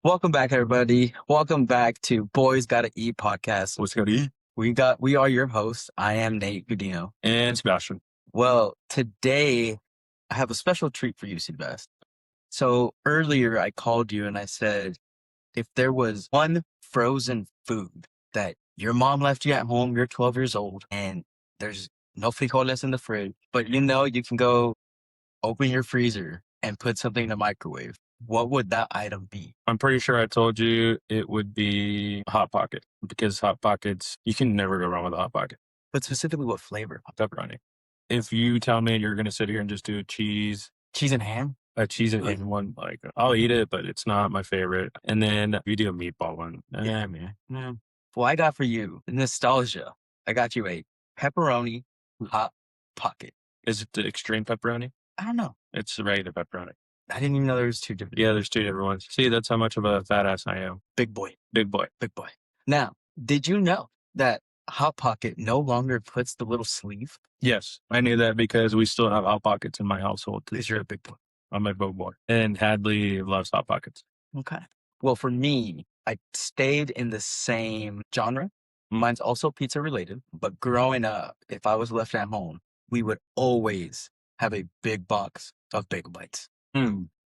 Welcome back, everybody. Welcome back to Boys Gotta Eat podcast. What's going to eat? We are your hosts. I am Nate Gudino. And Sebastian. Well, today I have a special treat for you, Sebastian. So earlier I called you and I said, if there was one frozen food that your mom left you at home, you're 12 years old, and there's no frijoles in the fridge, but you can go open your freezer and put something in the microwave, what would that item be? I'm pretty sure I told you it would be Hot Pocket because Hot Pockets, you can never go wrong with a Hot Pocket. But specifically what flavor? Pepperoni. If you tell me you're going to sit here and just do a cheese and ham? and one, like I'll eat it, but it's not my favorite. And then if you do a meatball one. Yeah, man. Yeah. Well, I got for you nostalgia. I got you a pepperoni Hot Pocket. Is it the extreme pepperoni? I don't know. It's the regular pepperoni. I didn't even know there was two different. Yeah, there's two different ones. See, that's how much of a fat ass I am. Big boy. Big boy. Big boy. Now, did you know that Hot Pocket no longer puts the little sleeve? Yes, I knew that because we still have Hot Pockets in my household. Because you're a big boy. I'm a big boy. And Hadley loves Hot Pockets. Okay. Well, for me, I stayed in the same genre. Mine's also pizza related, but growing up, if I was left at home, we would always have a big box of bagel bites.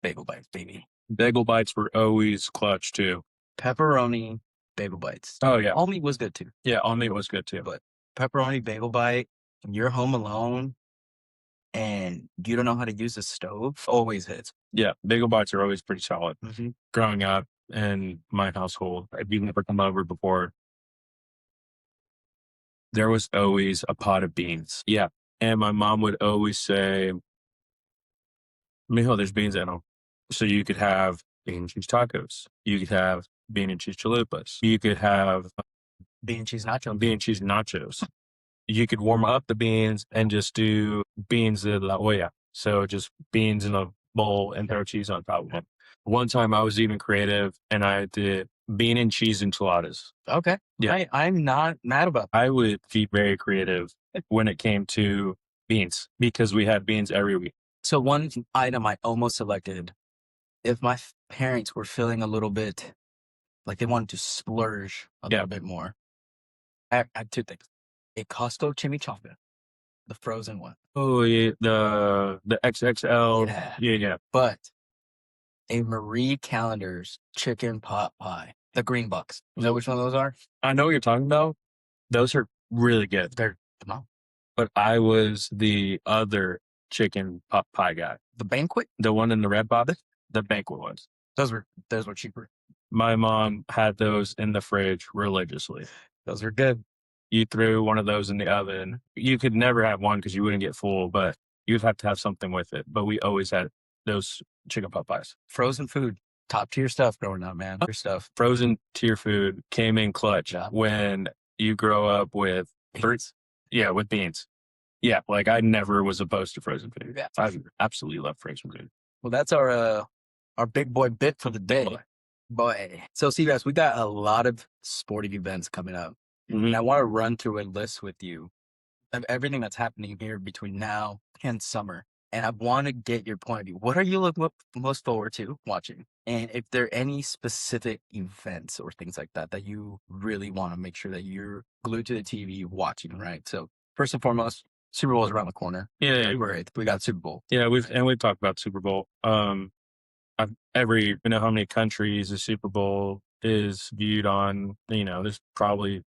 Bagel bites, baby. Bagel bites were always clutch too. Pepperoni bagel bites. Oh yeah. All meat was good too. Yeah, all meat was good too. But pepperoni bagel bite, when you're home alone and you don't know how to use the stove, always hits. Yeah, bagel bites are always pretty solid. Growing up in my household, if you've never come over before, there was always a pot of beans. Yeah. And my mom would always say, Mijo, there's beans in them. So you could have bean and cheese tacos. You could have bean and cheese chalupas. You could have bean and cheese nachos. Bean and cheese nachos. You could warm up the beans and just do beans de la olla. So just beans in a bowl and throw cheese on top of it. One time I was even creative and I did bean and cheese enchiladas. Okay. Yeah. I'm not mad about that. I would be very creative when it came to beans because we had beans every week. So one item I almost selected, if my parents were feeling a little bit like they wanted to splurge a little bit more, I had two things. A Costco chimichanga, the frozen one. Oh, yeah, the XXL. Yeah. But a Marie Callender's chicken pot pie, the green box. You know which one of those are? I know what you're talking about. Those are really good. They're phenomenal. But I was the other chicken pot pie guy. The banquet? The one in the red box? The banquet ones. Those were cheaper. My mom had those in the fridge religiously. Those are good. You threw one of those in the oven. You could never have one because you wouldn't get full, but you'd have to have something with it. But we always had those chicken pot pies. Frozen food, top tier stuff growing up, man. Your stuff. Frozen tier food came in clutch when you grow up with beans. Yeah, with beans. Yeah, like I never was opposed to frozen food. Yeah. I absolutely love frozen food. Well, that's our big boy bit for the day. Boy. So, CBS, we got a lot of sporting events coming up. And I want to run through a list with you of everything that's happening here between now and summer. And I want to get your point of view. What are you looking most forward to watching? And if there are any specific events or things like that that you really want to make sure that you're glued to the TV watching, right? So first and foremost, Super Bowl is around the corner. Yeah. We got Super Bowl. Yeah, we've talked about Super Bowl. You know how many countries the Super Bowl is viewed on, there's probably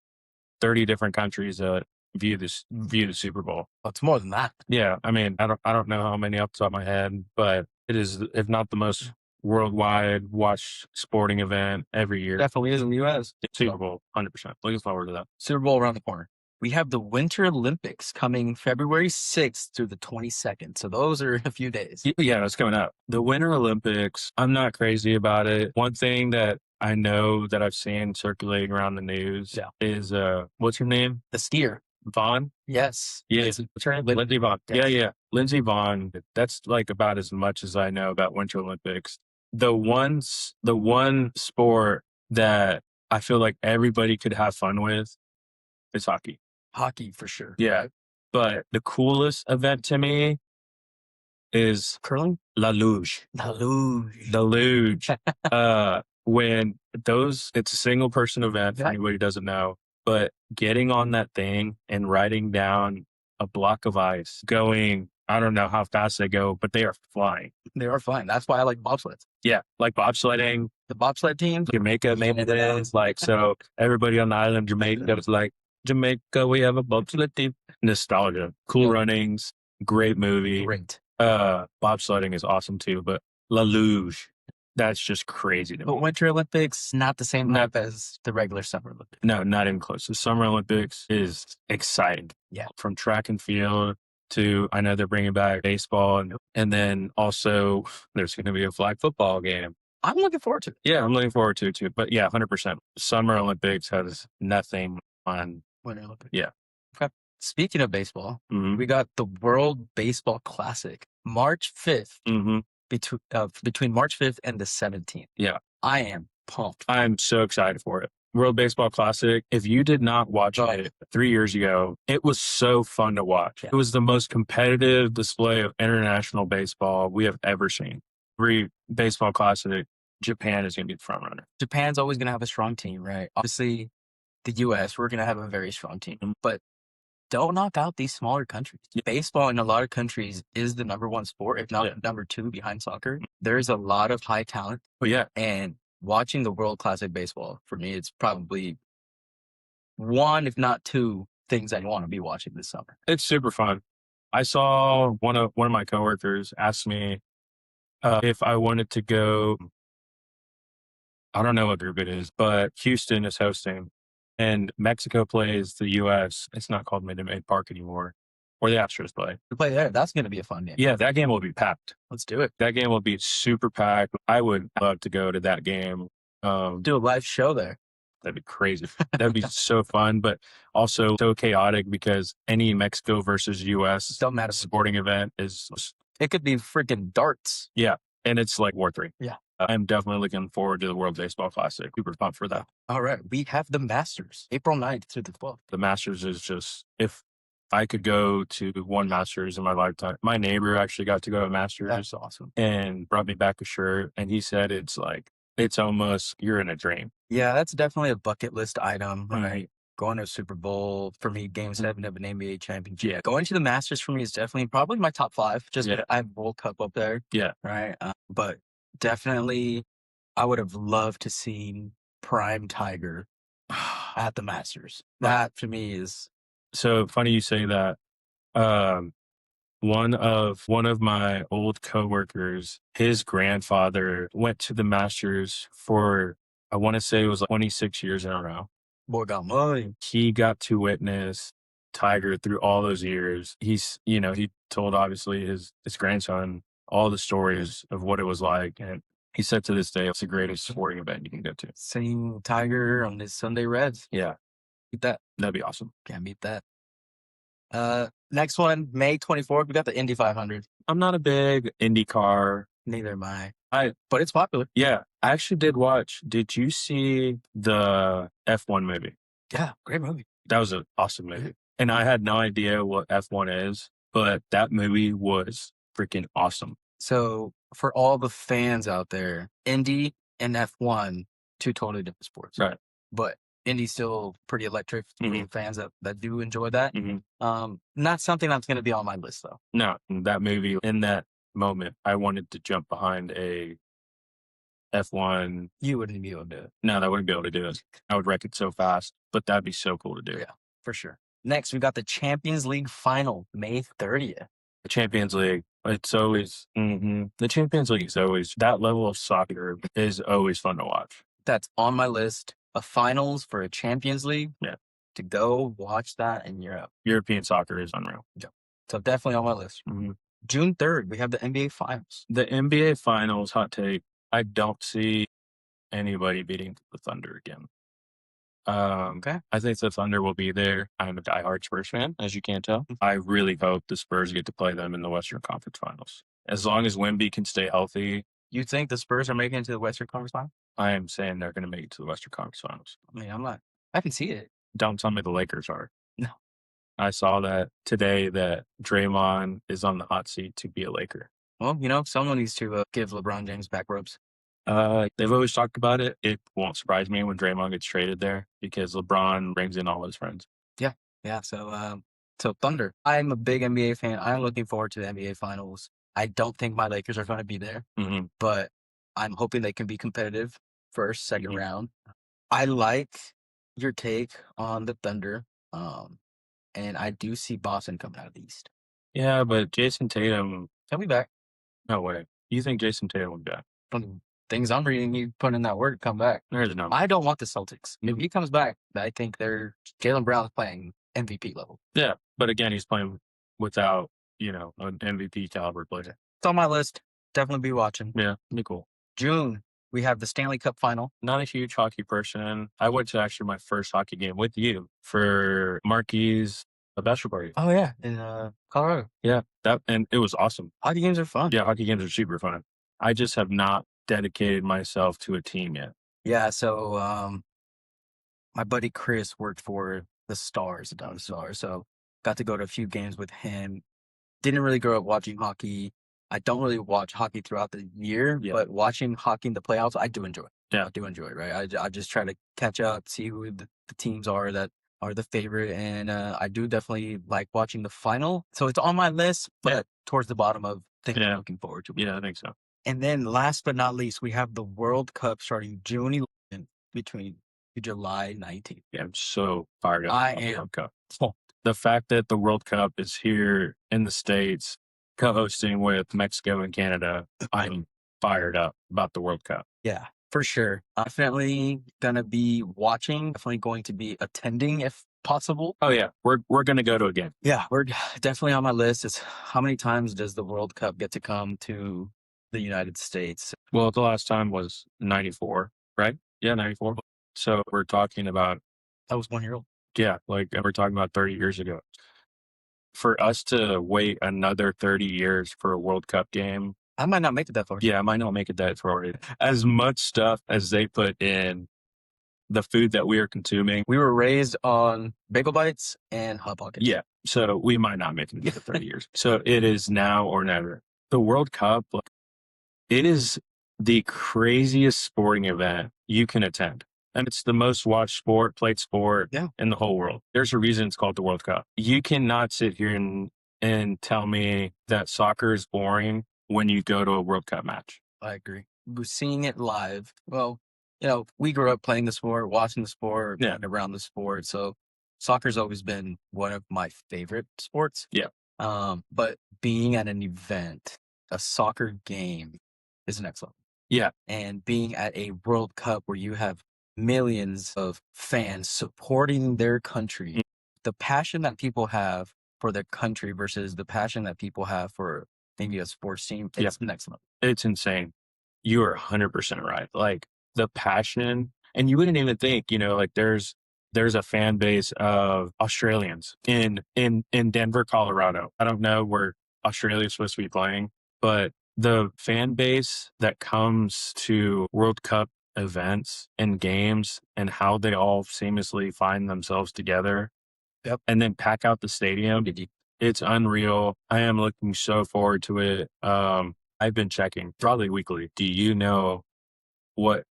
30 different countries that view the Super Bowl. Oh, it's more than that. Yeah. I mean, I don't know how many off the top of my head, but it is, if not the most worldwide watched sporting event every year. Definitely is in the U.S. Super Bowl, 100%. Looking forward to that. Super Bowl around the corner. We have the Winter Olympics coming February 6th through the 22nd. So those are a few days. Yeah, that's coming up. The Winter Olympics, I'm not crazy about it. One thing that I know that I've seen circulating around the news is, what's her name? The skier. Vaughn? Yes. Yeah. What's her name? Lindsey Vaughn. Yeah. Lindsey Vaughn. That's like about as much as I know about Winter Olympics. The one sport that I feel like everybody could have fun with is hockey. Hockey for sure. Yeah. But the coolest event to me is curling. La Luge. The luge. The luge. when it's a single person event for anybody who doesn't know, but getting on that thing and riding down a block of ice, going, I don't know how fast they go, but they are flying. They are flying. That's why I like bobsleds. Yeah, like bobsledding. The bobsled team, Jamaica made it is like, so everybody on the island, Jamaica, was like, Jamaica, we have a bobsled team. Nostalgia, cool runnings, great movie. great. Bobsledding is awesome too, but La Luge, that's just crazy to me. But Winter Olympics, not the same hype as the regular Summer Olympics. No, not even close. The Summer Olympics is exciting. Yeah. From track and field to, I know they're bringing back baseball, and then also there's going to be a flag football game. I'm looking forward to it. Yeah, I'm looking forward to it too. But yeah, 100%. Summer Olympics has nothing on Winter Olympics. Yeah. Okay. Speaking of baseball, Mhm. we got the World Baseball Classic, March 5th, Mhm. between March 5th and the 17th. Yeah. I am pumped. I'm so excited for it. World Baseball Classic. If you did not watch it 3 years ago, it was so fun to watch. Yeah. It was the most competitive display of international baseball we have ever seen. Every baseball classic, Japan is going to be the front runner. Japan's always going to have a strong team, right? Obviously, the U.S., we're going to have a very strong team, but don't knock out these smaller countries. Baseball in a lot of countries is the number one sport, if not number two behind soccer. There's a lot of high talent. But yeah, And watching the World Classic Baseball, for me, it's probably one, if not two, things I want to be watching this summer. it's super fun. I saw one of my coworkers ask me if I wanted to go. I don't know what group it is, but Houston is hosting, and Mexico plays the U.S. It's not called Minute Maid Park anymore, or the Astros play. To play there, that's going to be a fun game. Yeah, that game will be packed. Let's do it. That game will be super packed. I would love to go to that game. Do a live show there. That'd be crazy. That'd be so fun, but also so chaotic because any Mexico versus U.S. Don't matter. sporting event is, It could be freaking darts. yeah, and it's like War 3. Yeah. I'm definitely looking forward to the World Baseball Classic. Super pumped for that. All right. We have the Masters, April 9th through the 12th. The Masters is just, if I could go to one Masters in my lifetime. My neighbor actually got to go to Masters. That's awesome. And brought me back a shirt. And he said it's like, it's almost, you're in a dream. Yeah, that's definitely a bucket list item, right? Going to a Super Bowl, for me, Game 7 of an NBA championship. Yeah. Going to the Masters for me is definitely probably my top 5. Just I have World Cup up there. Yeah. Right. But definitely, I would have loved to see Prime Tiger at the Masters. That to me is so funny you say that. One of my old coworkers, his grandfather went to the Masters for, I want to say it was like 26 years in a row. boy got money. He got to witness Tiger through all those years. He's, he told obviously his grandson all the stories of what it was like. And he said to this day, it's the greatest sporting event you can go to. Seeing Tiger on his Sunday Reds. Yeah. Beat that. That'd be awesome. Can't beat that. Next one, May 24th, we got the Indy 500. I'm not a big IndyCar. Neither am I. But it's popular. Yeah. I actually did watch. Did you see the F1 movie? Yeah, great movie. That was an awesome movie. And I had no idea what F1 is, but that movie was freaking awesome. So for all the fans out there, Indy and F1, two totally different sports. Right. But Indy's still pretty electric for fans that do enjoy that. Mm-hmm. Not something that's going to be on my list, though. No, that movie, in that moment, I wanted to jump behind a F1. You wouldn't be able to do it. No, I wouldn't be able to do it. I would wreck it so fast, but that'd be so cool to do. Yeah, for sure. Next, we got the Champions League final, May 30th. The Champions League, it's always, the Champions League is always, that level of soccer is always fun to watch. That's on my list of finals for a Champions League. Yeah. To go watch that in Europe. European soccer is unreal. Yeah. So definitely on my list. June 3rd, we have the NBA Finals. The NBA Finals, hot take, I don't see anybody beating the Thunder again. Okay. I think the Thunder will be there. I'm a diehard Spurs fan, as you can tell. I really hope the Spurs get to play them in the Western Conference Finals. As long as Wemby can stay healthy. You think the Spurs are making it to the Western Conference Finals? I am saying they're going to make it to the Western Conference Finals. I mean, I can see it. Don't tell me the Lakers are. No. I saw that today that Draymond is on the hot seat to be a Laker. Well, someone needs to give LeBron James back rubs. They've always talked about it. It won't surprise me when Draymond gets traded there because LeBron brings in all his friends. Yeah, yeah. So Thunder. I'm a big NBA fan. I'm looking forward to the NBA Finals. I don't think my Lakers are going to be there, but I'm hoping they can be competitive first, second round. I like your take on the Thunder, and I do see Boston coming out of the East. Yeah, but Jason Tatum, He'll be back. no way. You think Jason Tatum will be back? From things I'm reading, you put in that work, come back. There's no. I don't want the Celtics. If he comes back, I think they're Jalen Brown's playing MVP level. Yeah, but again, he's playing without, an MVP caliber player. It's on my list. Definitely be watching. Yeah, be cool. June, we have the Stanley Cup final. Not a huge hockey person. I went to actually my first hockey game with you for Marquis' bachelor party. Oh yeah, in Colorado. Yeah, and it was awesome. Hockey games are fun. Yeah, hockey games are super fun. I just have not dedicated myself to a team yet. Yeah, so my buddy Chris worked for the Dallas Stars, so got to go to a few games with him. Didn't really grow up watching hockey. I don't really watch hockey throughout the year, but watching hockey in the playoffs, I do enjoy it. Yeah. I do enjoy it, right? I just try to catch up, see who the teams are that are the favorite, and I do definitely like watching the final. So it's on my list, but towards the bottom of things I'm looking forward to. Yeah, I think so. And then last but not least, we have the World Cup starting June 11th between July 19th. Yeah, I'm so fired up. I about the am. World Cup. The fact that the World Cup is here in the States, co-hosting with Mexico and Canada, I'm fired up about the World Cup. Yeah, for sure. Definitely gonna be watching. Definitely going to be attending if possible. Oh yeah, we're gonna go to a game. Yeah, we're definitely on my list. It's how many times does the World Cup get to come to the United States? Well, the last time was 94, right? Yeah, 94. So we're talking about, I was 1 year old. yeah, like we're talking about 30 years ago. For us to wait another 30 years for a World Cup game, I might not make it that far. yeah, I might not make it that far. As much stuff as they put in the food that we are consuming. We were raised on bagel bites and Hot Pockets. Yeah. So we might not make it to 30 years. So it is now or never. The World Cup, it is the craziest sporting event you can attend. And it's the most watched played sport in the whole world. There's a reason it's called the World Cup. You cannot sit here and tell me that soccer is boring when you go to a World Cup match. I agree. Seeing it live, well, we grew up playing the sport, watching the sport, being around the sport. So soccer's always been one of my favorite sports. Yeah. But being at an event, a soccer game is next level. Yeah. And being at a World Cup where you have millions of fans supporting their country, the passion that people have for their country versus the passion that people have for maybe a sports team, it's next level. It's insane. You are 100% right. Like the passion, and you wouldn't even think, like there's a fan base of Australians in Denver, Colorado. I don't know where Australia is supposed to be playing, but the fan base that comes to World Cup events and games and how they all seamlessly find themselves together and then pack out the stadium. It's unreal. I am looking so forward to it. I've been checking probably weekly. Do you know what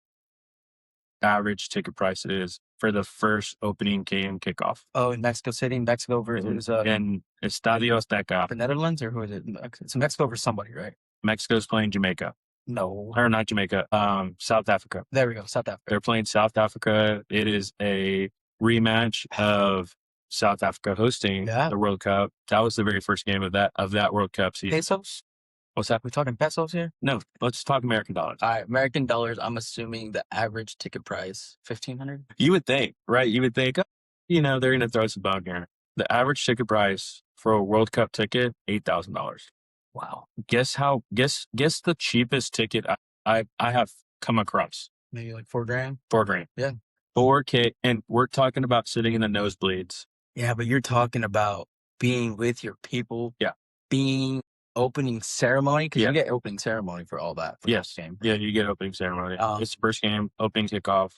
average ticket price it is for the first opening game kickoff? Oh, in Mexico City, Mexico versus in Estadio Azteca. The Netherlands, or who is it? It's Mexico versus somebody, right? Mexico's playing Jamaica. No. Or not Jamaica, South Africa. There we go, South Africa. They're playing South Africa. It is a rematch of South Africa hosting the World Cup. That was the very first game of that World Cup season. Pesos? What's that? We talking pesos here? No, let's talk American dollars. All right, American dollars. I'm assuming the average ticket price $1,500. You would think, right? You would think, they're going to throw some bone here. The average ticket price for a World Cup ticket, $8,000. Wow. Guess the cheapest ticket I have come across. Maybe like $4,000. $4,000. Yeah. $4K, and we're talking about sitting in the nosebleeds. Yeah, but you're talking about being with your people. Yeah. Being opening ceremony, because you get opening ceremony for all that. For this game. Yeah, you get opening ceremony. It's the first game, opening kickoff.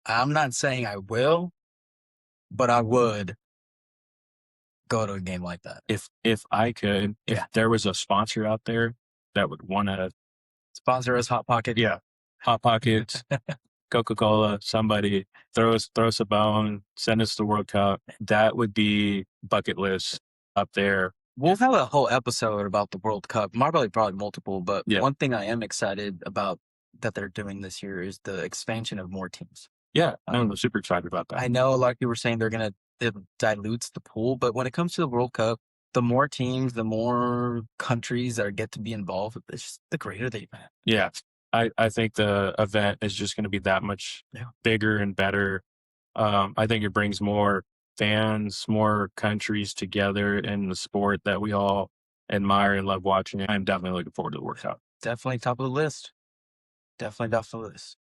I'm not saying I will, but I would go to a game like that. If I could, if there was a sponsor out there that would want to Sponsor us, Hot Pocket. Yeah. Hot Pockets, Coca-Cola, somebody throw us a bone, send us the World Cup. That would be bucket list up there. We'll have a whole episode about the World Cup. Probably multiple, but Yeah. one thing I am excited about that they're doing this year is the expansion of more teams. Yeah, I'm super excited about that. I know a lot of people were saying it dilutes the pool, but when it comes to the World Cup, the more teams, the more countries that get to be involved, it's just the greater the event. Yeah, I think the event is just going to be that much bigger and better. I think it brings more fans, more countries together in the sport that we all admire and love watching. I'm definitely looking forward to the World Cup. Definitely top of the list. Definitely top of the list.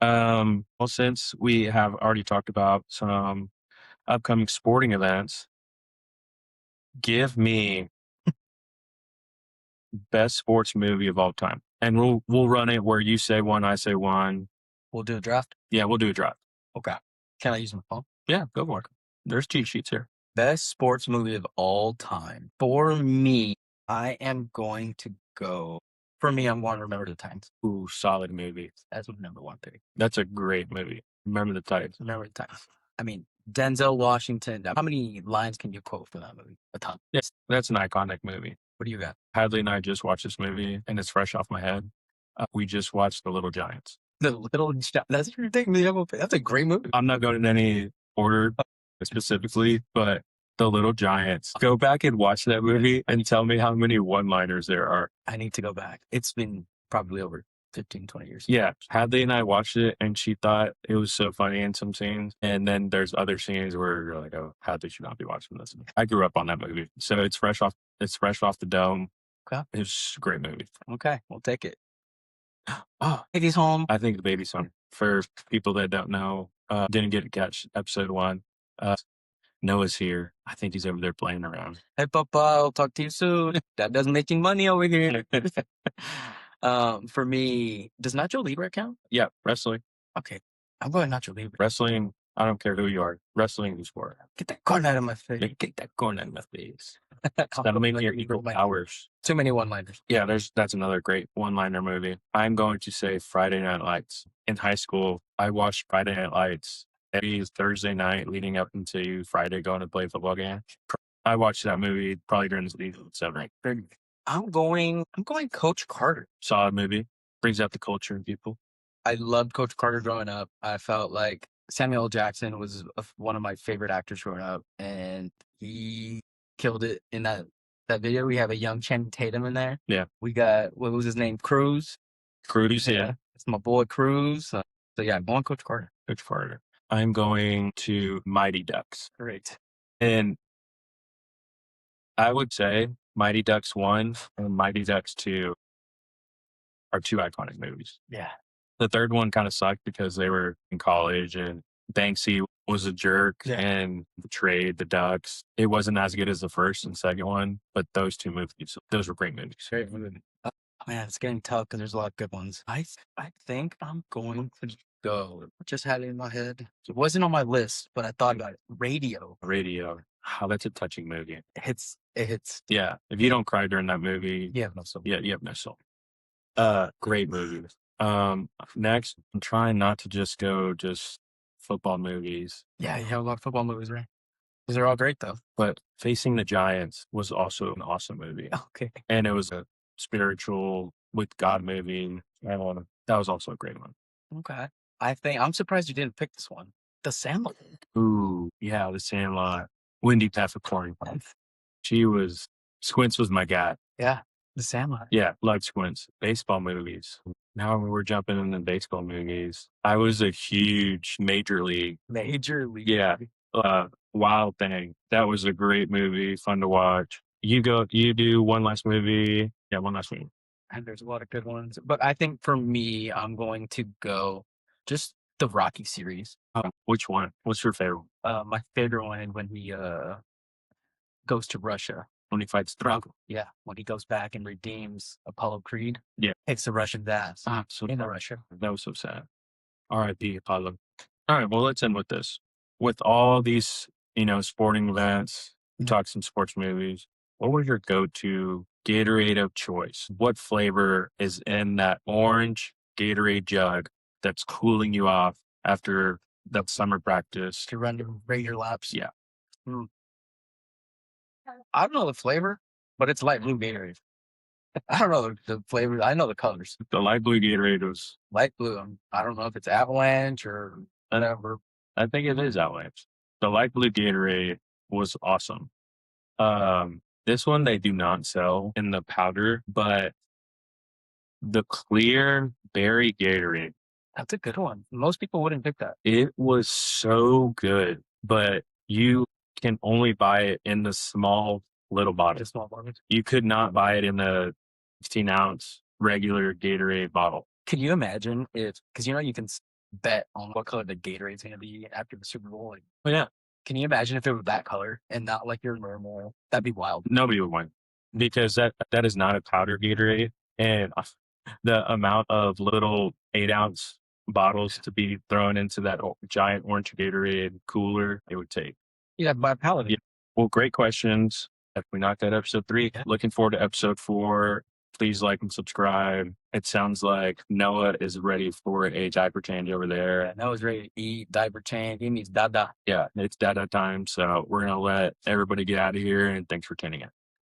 Well, since we have already talked about some upcoming sporting events, give me best sports movie of all time, and we'll run it where you say one, I say one. We'll do a draft. Yeah, we'll do a draft. Okay. Can I use my phone? Yeah, go for it. There's cheat sheets here. Best sports movie of all time. For me, I am going to go. For me, I'm going to Remember the Titans. Ooh, solid movie. That's what number one pick. That's a great movie. Remember the Titans. Remember the Titans. I mean, Denzel Washington. How many lines can you quote for that movie? A ton. Yes, that's an iconic movie. What do you got? Hadley and I just watched this movie, and it's fresh off my head. We just watched The Little Giants. The Little Giants. That's ridiculous. That's a great movie. I'm not going in any order specifically, but The Little Giants. Go back and watch that movie and tell me how many one-liners there are. I need to go back. It's been probably over 15, 20 years. Yeah. Hadley and I watched it, and she thought it was so funny in some scenes. And then there's other scenes where you're like, oh, Hadley should not be watching this. I grew up on that movie. So it's fresh off the dome. Okay. It's a great movie. Okay. We'll take it. Oh, Baby's home. I think The Baby's Home. For people that don't know, didn't get to catch episode 1. Noah's here. I think he's over there playing around. Hey, Papa, I'll talk to you soon. Dad doesn't making money over here. For me, does Nacho Libre count? Yeah, wrestling. Okay, I'm going Nacho Libre. Wrestling, I don't care who you are. Wrestling is sport. Get that corn out of my face. Get that corn out of my face. That'll make your equal hours. Too many one-liners. Yeah, that's another great one-liner movie. I'm going to say Friday Night Lights. In high school, I watched Friday Night Lights every Thursday night leading up into Friday going to play a football game. I watched that movie probably during the season 7. I'm going Coach Carter. Solid movie. Brings out the culture in people. I loved Coach Carter growing up. I felt like Samuel L. Jackson was one of my favorite actors growing up, and he killed it in that video. We have a young Channing Tatum in there. Yeah. We got, what was his name? Cruz. Yeah. It's my boy Cruz. So yeah, I'm going Coach Carter. Coach Carter. I'm going to Mighty Ducks. Great. And I would say Mighty Ducks 1 and Mighty Ducks 2 are 2 iconic movies. Yeah. The third one kind of sucked because they were in college and Banksy was a jerk and betrayed the Ducks. It wasn't as good as the first and second one, but those 2 movies, those were great movies. Great movie. Man, it's getting tough because there's a lot of good ones. I think I'm going to go. I just had it in my head. It wasn't on my list, but I thought about it. Radio. Oh, that's a touching movie. It hits. Yeah. If you don't cry during that movie, You have no soul. yeah, you have no soul. Great movie. Next, I'm trying not to just go football movies. Yeah, you have a lot of football movies, right? These are all great, though. But Facing the Giants was also an awesome movie. Okay. And it was a spiritual with God movie. That was also a great one. Okay. I'm surprised you didn't pick this one. The Sandlot. Ooh, yeah, The Sandlot. Wendy Peppercorn. Squints was my guy. Yeah, The Sandlot. Yeah, loved Squints. Baseball movies. Now we're jumping into baseball movies. I was a huge Major League. Yeah. Wild Thing. That was a great movie. Fun to watch. You do one last movie. Yeah, one last movie. And there's a lot of good ones. But I think for me, I'm going to go just the Rocky series. Which one? What's your favorite? My favorite one is when he goes to Russia. When he fights Drago. Yeah, when he goes back and redeems Apollo Creed. Yeah. Takes the Russian ass So in Russia. That was so sad. R.I.P. Apollo. All right, well, let's end with this. With all these, sporting events, we talked some sports movies. what was your go-to Gatorade of choice? What flavor is in that orange Gatorade jug that's cooling you off after that summer practice? To run to regular laps. Yeah. I don't know the flavor, but it's light blue Gatorade. I don't know the flavor. I know the colors. The light blue Gatorade was, Light blue. I don't know if it's Avalanche or whatever. I think it is Avalanche. The light blue Gatorade was awesome. This one they do not sell in the powder, but the clear berry Gatorade, That's a good one. Most people wouldn't pick that. it was so good, but you can only buy it in the small little The bottle. small bottles. You could not buy it in the 15-ounce regular Gatorade bottle. Can you imagine if, because you can bet on what color the Gatorade's going to be after the Super Bowl? Like, But yeah, can you imagine if it was that color and not like your normal? That'd be wild. nobody would win because that is not a powder Gatorade, and the amount of little 8-ounce bottles to be thrown into that giant orange Gatorade cooler, it would take. Yeah, by pallet. Yeah. Well, great questions. If we knocked out episode 3, looking forward to episode 4. Please like and subscribe. It sounds like Noah is ready for a diaper change over there. Yeah, Noah's ready to eat, diaper change. He needs dada. Yeah, it's dada time. So we're going to let everybody get out of here. And thanks for tuning in.